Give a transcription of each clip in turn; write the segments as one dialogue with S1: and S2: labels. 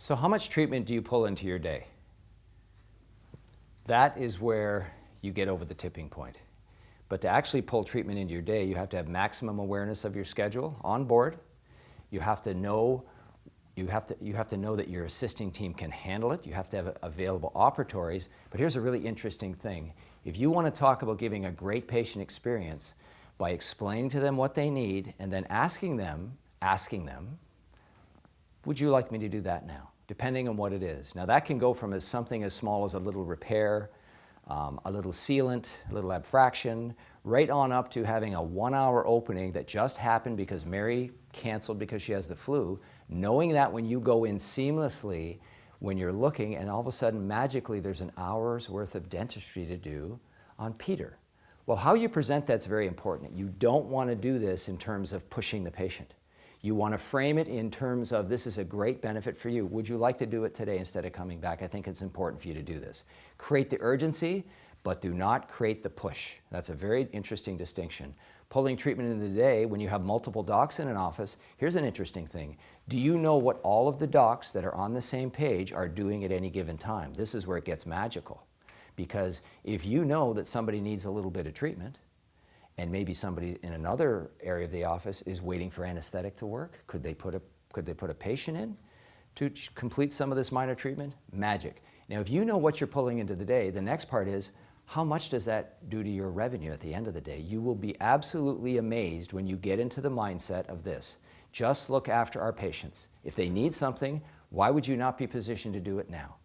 S1: So how much treatment do you pull into your day? That is where you get over the tipping point. But to actually pull treatment into your day, you have to have maximum awareness of your schedule on board. You have to know that your assisting team can handle it. You have to have available operatories. But here's a really interesting thing. If you want to talk about giving a great patient experience by explaining to them what they need and then asking them, would you like me to do that now? Depending on what it is. Now that can go from something as small as a little repair, a little sealant, a little abfraction, right on up to having a 1-hour opening that just happened because Mary canceled because she has the flu, knowing that when you go in seamlessly, when you're looking and all of a sudden magically there's an hour's worth of dentistry to do on Peter. Well, how you present that's very important. You don't want to do this in terms of pushing the patient. You want to frame it in terms of this is a great benefit for you. Would you like to do it today instead of coming back? I think it's important for you to do this. Create the urgency, but do not create the push. That's a very interesting distinction. Pulling treatment in the day when you have multiple docs in an office, here's an interesting thing. Do you know what all of the docs that are on the same page are doing at any given time? This is where it gets magical. Because if you know that somebody needs a little bit of treatment, and maybe somebody in another area of the office is waiting for anesthetic to work, could they put a patient in to complete some of this minor treatment? Magic. Now, if you know what you're pulling into the day, the next part is, how much does that do to your revenue at the end of the day? You will be absolutely amazed when you get into the mindset of this. Just look after our patients. If they need something, why would you not be positioned to do it now?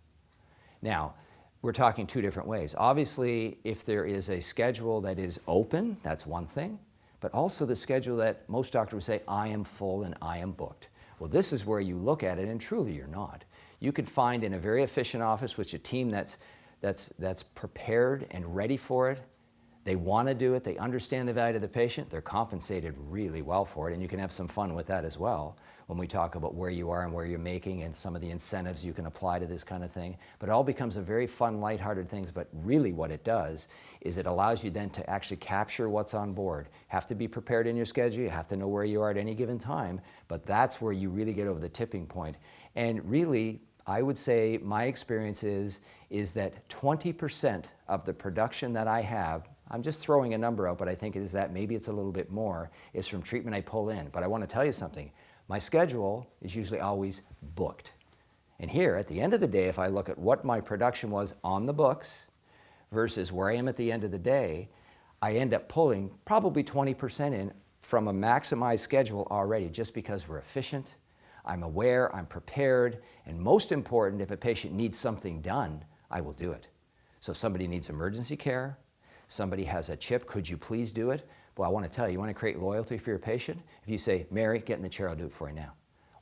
S1: Now, we're talking two different ways. Obviously, if there is a schedule that is open, that's one thing, but also the schedule that most doctors would say, I am full and I am booked. Well, this is where you look at it and truly you're not. You could find in a very efficient office with a team that's prepared and ready for it. They want to do it, they understand the value to the patient, they're compensated really well for it, and you can have some fun with that as well when we talk about where you are and where you're making and some of the incentives you can apply to this kind of thing. But it all becomes a very fun, lighthearted thing, but really what it does is it allows you then to actually capture what's on board. Have to be prepared in your schedule, you have to know where you are at any given time, but that's where you really get over the tipping point. And really, I would say my experience is that 20% of the production that I have, I'm just throwing a number out, but I think it is that, maybe it's a little bit more, is from treatment I pull in. But I want to tell you something. My schedule is usually always booked. And here, at the end of the day, if I look at what my production was on the books versus where I am at the end of the day, I end up pulling probably 20% in from a maximized schedule already, just because we're efficient, I'm aware, I'm prepared, and most important, if a patient needs something done, I will do it. So if somebody needs emergency care, somebody has a chip, could you please do it? Well, I want to tell you want to create loyalty for your patient? If you say, Mary, get in the chair, I'll do it for you now.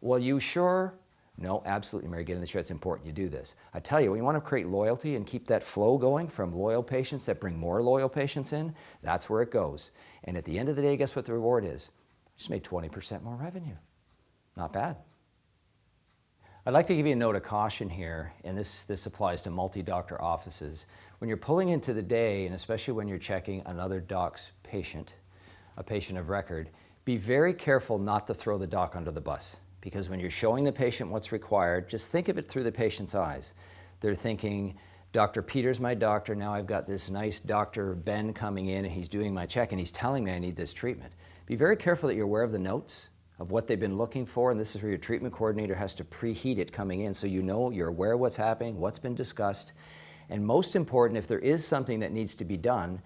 S1: Well, you sure? No, absolutely, Mary, get in the chair, it's important you do this. I tell you, when you want to create loyalty and keep that flow going from loyal patients that bring more loyal patients in, that's where it goes. And at the end of the day, guess what the reward is? Just made 20% more revenue. Not bad. I'd like to give you a note of caution here, and this applies to multi-doctor offices. When you're pulling into the day, and especially when you're checking another doc's patient, a patient of record, be very careful not to throw the doc under the bus. Because when you're showing the patient what's required, just think of it through the patient's eyes. They're thinking, Dr. Peter's my doctor, now I've got this nice Dr. Ben coming in and he's doing my check and he's telling me I need this treatment. Be very careful that you're aware of the notes, of what they've been looking for, and this is where your treatment coordinator has to preheat it coming in so you know, you're aware of what's happening, what's been discussed, and most important, if there is something that needs to be done,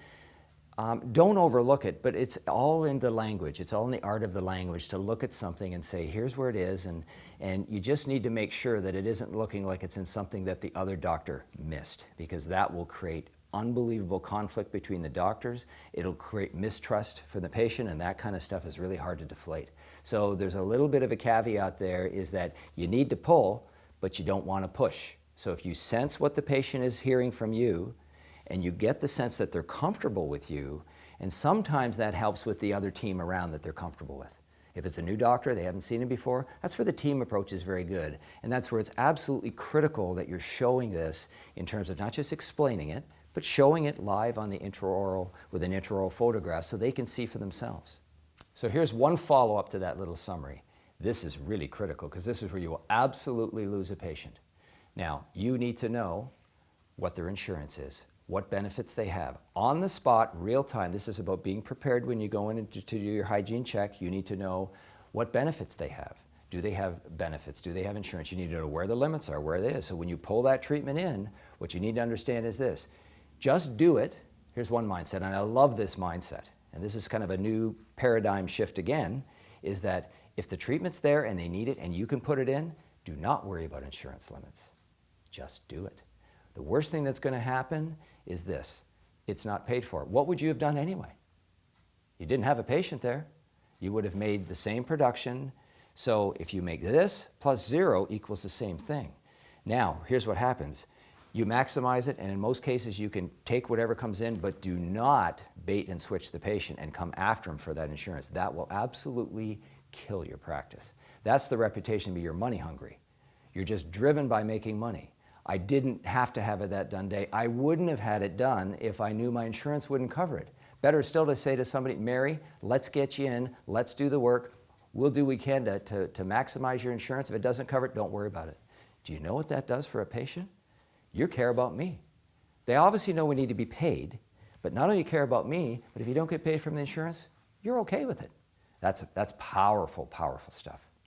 S1: don't overlook it, but it's all in the language. It's all in the art of the language to look at something and say, here's where it is, and you just need to make sure that it isn't looking like it's in something that the other doctor missed, because that will create unbelievable conflict between the doctors. It'll create mistrust for the patient, and that kind of stuff is really hard to deflate. So there's a little bit of a caveat there, is that you need to pull, but you don't want to push. So if you sense what the patient is hearing from you, and you get the sense that they're comfortable with you, and sometimes that helps with the other team around that they're comfortable with. If it's a new doctor, they haven't seen him before, that's where the team approach is very good. And that's where it's absolutely critical that you're showing this in terms of not just explaining it, but showing it live on the intraoral with an intraoral photograph so they can see for themselves. So here's one follow-up to that little summary. This is really critical because this is where you will absolutely lose a patient. Now, you need to know what their insurance is, what benefits they have. On the spot, real time, this is about being prepared when you go in to do your hygiene check. You need to know what benefits they have. Do they have benefits? Do they have insurance? You need to know where the limits are, where it is. So when you pull that treatment in, what you need to understand is this. Just do it. Here's one mindset, and I love this mindset. And this is kind of a new paradigm shift again, is that if the treatment's there and they need it and you can put it in, do not worry about insurance limits. Just do it. The worst thing that's going to happen is this. It's not paid for. What would you have done anyway? You didn't have a patient there. You would have made the same production. So if you make this plus 0 equals the same thing. Now, here's what happens. You maximize it, and in most cases you can take whatever comes in, but do not bait and switch the patient and come after them for that insurance. That will absolutely kill your practice. That's the reputation to be you're money hungry. You're just driven by making money. I didn't have to have that done today. I wouldn't have had it done if I knew my insurance wouldn't cover it. Better still to say to somebody, Mary, let's get you in, let's do the work. We'll do what we can to maximize your insurance. If it doesn't cover it, don't worry about it. Do you know what that does for a patient? You care about me. They obviously know we need to be paid, but not only care about me, but if you don't get paid from the insurance, you're okay with it. That's powerful, powerful stuff.